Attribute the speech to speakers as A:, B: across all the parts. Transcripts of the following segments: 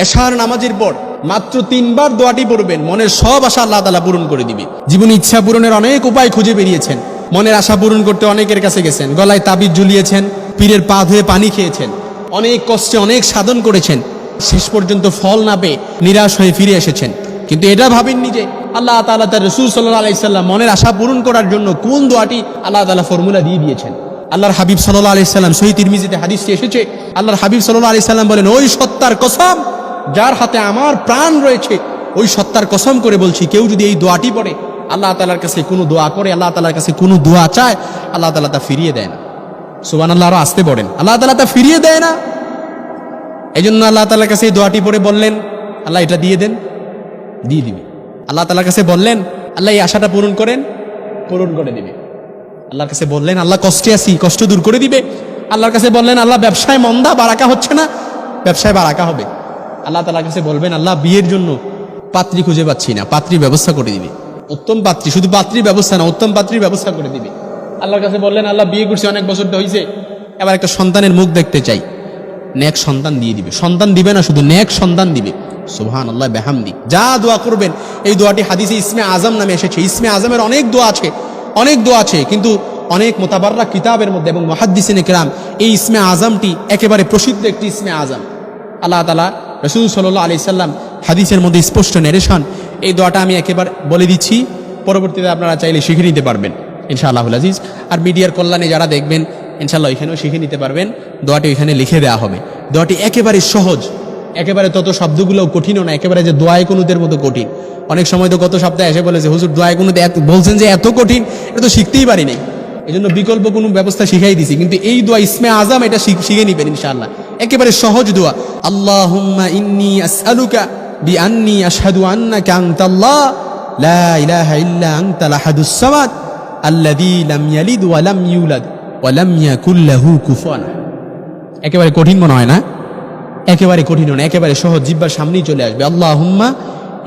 A: এশার নামাজের পর মাত্র 3 বার দোয়াটি পড়বেন, মনের সব আশা আল্লাহ তাআলা পূরণ করে দিবে। জীবনে ইচ্ছা পূরণের অনেক উপায় খুঁজে বেরিয়েছেন, মনের আশা পূরণ করতে অনেকের কাছে গেছেন, গলায় তাবিজ ঝুলিয়েছেন, পীরের পা ধুয়ে পানি খেয়েছেন, অনেক কষ্টে অনেক সাধন করেছেন, শেষ পর্যন্ত ফল না পেয়ে নিরাশ হয়ে ফিরে এসেছেন। কিন্তু এটা ভাবেননি যে আল্লাহ তাআলা তার রাসূল সাল্লাল্লাহু আলাইহি সাল্লাম মনের আশা পূরণ করার জন্য কোন দোয়াটি আল্লাহ তাআলা ফর্মুলা দিয়ে দিয়েছেন। আল্লাহর হাবিব সাল্লাল্লাহু আলাইহি সাল্লাম, সহিহ তিরমিজিতে হাদিসটি এসেছে, আল্লাহর হাবিব সাল্লাল্লাহু আলাইহি সাল্লাম বলেন, ওই সত্তার কসম যার হাতে আমার প্রাণ রয়েছে, ওই সত্তার কসম করে বলছি, কেউ যদি এই দোয়াটি পড়ে, আল্লাহ তাআলার কাছে কোনো দোয়া করে, আল্লাহ তাআলার কাছে কোনো দোয়া চায়, আল্লাহ তাআলা তা ফিরিয়ে দেয় না। সুবহানাল্লাহ, আরো আসতে পড়েন, আল্লাহ তাআলা তা ফিরিয়ে দেয় না। এই জন্য আল্লাহ তাআলার কাছে এই দোয়াটি পড়ে বললেন, আল্লাহ এটা দিয়ে দেন, দিয়ে দিবে। আল্লাহ তাআলার কাছে বললেন, আল্লাহ এই আশাটা পূরণ করেন, পূরণ করে দিবে। আল্লাহর কাছে বললেন, আল্লাহ কষ্টে আছি, কষ্ট দূর করে দিবে। আল্লাহর কাছে বললেন, আল্লাহ ব্যবসায় মন্দা, বারাকা হচ্ছে না, ব্যবসায় বারাকা হবে। আল্লাহ তাআলার কাছে বলবেন, আল্লাহ বিয়ের জন্য পাত্রী খুঁজে পাচ্ছি না, পাত্রীর ব্যবস্থা করে দিবে। উত্তম পাত্রী, শুধু পাত্রীর ব্যবস্থা না, উত্তম পাত্রীর ব্যবস্থা করে দিবে। আল্লাহর কাছে বললেন, আল্লাহ বিয়ে করছি, অনেক বছরটা হয়েছে, এবার একটা সন্তানের মুখ দেখতে চাই, নেক সন্তান দিয়ে দিবে। সন্তান দিবে না, শুধু নেক সন্তান দিবে। সুবহানাল্লাহ বিহামদি। যা দোয়া করবেন, এই দোয়াটি হাদিসে ইসমে আজম নামে এসেছে। ইসমে আজমের অনেক দোয়া আছে, অনেক দোয়া আছে, কিন্তু অনেক মোতাবাররা কিতাবের মধ্যে এবং মুহাদ্দিসিনে কেরাম এই ইসমে আজমটি একেবারে প্রসিদ্ধ একটি ইসমে আজম। আল্লাহ তাআলা, রাসূল সাল্লাল্লাহু আলাইহি সাল্লাম হাদিসের মধ্যে স্পষ্ট নেরেশন। এই দোয়াটা আমি একেবারে বলে দিচ্ছি, পরবর্তীতে আপনারা চাইলে শিখে নিতে পারবেন ইনশাআল্লাহুল আজিজ। আর মিডিয়ার কল্যাণে যারা দেখবেন, ইনশাআল্লাহ এখানেও শিখে নিতে পারবেন। দোয়াটি এখানে লিখে দেওয়া হবে। দোয়াটি একেবারে সহজ, একেবারে তত শব্দগুলোও কঠিনও না, একেবারে যে দোয়ায়ে কুনুতের মতো কঠিন। অনেক সময় তো গত সপ্তাহে এসে বলেছে, হুজুর দোয়ায়ে কুনুত বলছেন যে এত কঠিন, এটা তো শিখতেই পারি নাই, এই জন্য বিকল্প কোনো ব্যবস্থা শিখাই দিছি। কিন্তু এই দোয়া ইসমে আজম, এটা শিখে নিবেন ইনশাআল্লাহ। একেবারে সহজ দোয়া। আল্লাহুম্মা ইন্নী আসআলুকা বিআন্নী আশহাদু আন্নাকা আনতাল্লাহ লা ইলাহা ইল্লা আনতাল আহাদুস সামাদ আল্লাযী লাম ইয়ালিদ ওয়া লাম ইউলাদ ওয়া লাম ইয়াকুল লাহু কুফুয়ান আহাদ। একেবারে কঠিন মনে হয় না? একেবারে কঠিন না, একেবারে সহজ, জিহ্বার সামনেই চলে আসবে। আল্লাহুম্মা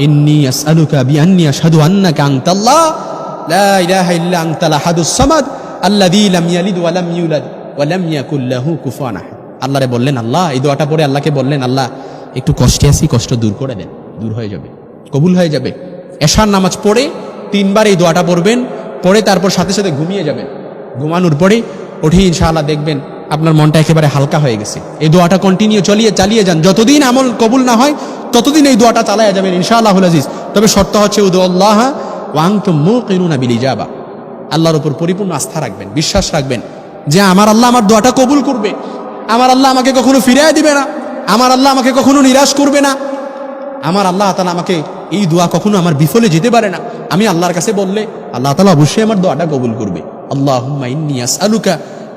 A: ইন্নী আসআলুকা বিআন্নী আশহাদু আন্নাকা আনতাল্লাহ লা ইলাহা ইল্লা আনতাল আহাদুস সামাদ আল্লাযী লাম ইয়ালিদ ওয়া লাম ইউলাদ ওয়া লাম ইয়াকুল লাহু কুফুয়ান আহাদ। আল্লাহরে বললেন, আল্লাহ এই দোয়াটা পড়ে আল্লাহকে বললেন, আল্লাহ একটু কষ্টে আছি, কষ্ট দূর করে দেন, দূর হয়ে যাবে, কবুল হয়ে যাবে। এশার নামাজ পড়ে 3 বার এই দোয়াটা পড়বেন, পড়ে তারপর সাথে সাথে ঘুমিয়ে যাবেন। ঘুমানোর পরে উঠে ইনশাআল্লাহ দেখবেন আপনার মনটা একেবারে হালকা হয়ে গেছে। এই দোয়াটা কন্টিনিউ চালিয়ে যান, যতদিন আমল কবুল না হয় ততদিন এই দোয়াটা চালায়া যাবেন ইনশাআল্লাহুল আজিজ। তবে শর্ত হচ্ছে উদুল্লাহ ওয়া আনতুম মুকিনুনা বিল ইজাবা, আল্লাহর উপর পরিপূর্ণ আস্থা রাখবেন, বিশ্বাস রাখবেন যে আমার আল্লাহ আমার দোয়াটা কবুল করবে, আমার আল্লাহ আমাকে কখনো ফিরিয়ে দিবে না, আমার আল্লাহ আমাকে কখনো নিরাশ করবে না, আমার আল্লাহ তাআলা আমাকে এই দোয়া কখনো আমার বিফলে যেতে পারে না। আমি আল্লাহর কাছে বললে আল্লাহ তাআলা অবশ্যই আমার দোয়াটা কবুল করবে। আল্লাহুম্মা ইন্নী আসআলুকা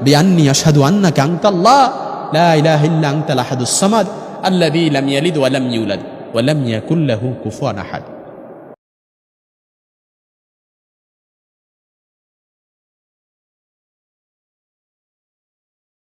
A: বিআন্নী আশহাদু আন্নাকা আনতাল্লাহ লা ইলাহা ইল্লা আনতাল আহাদুস সামাদ আল্লাযী লাম ইয়ালিদ ওয়া লাম ইউলাদ ওয়া লাম ইয়াকুল লাহু কুফুয়ান আহাদ।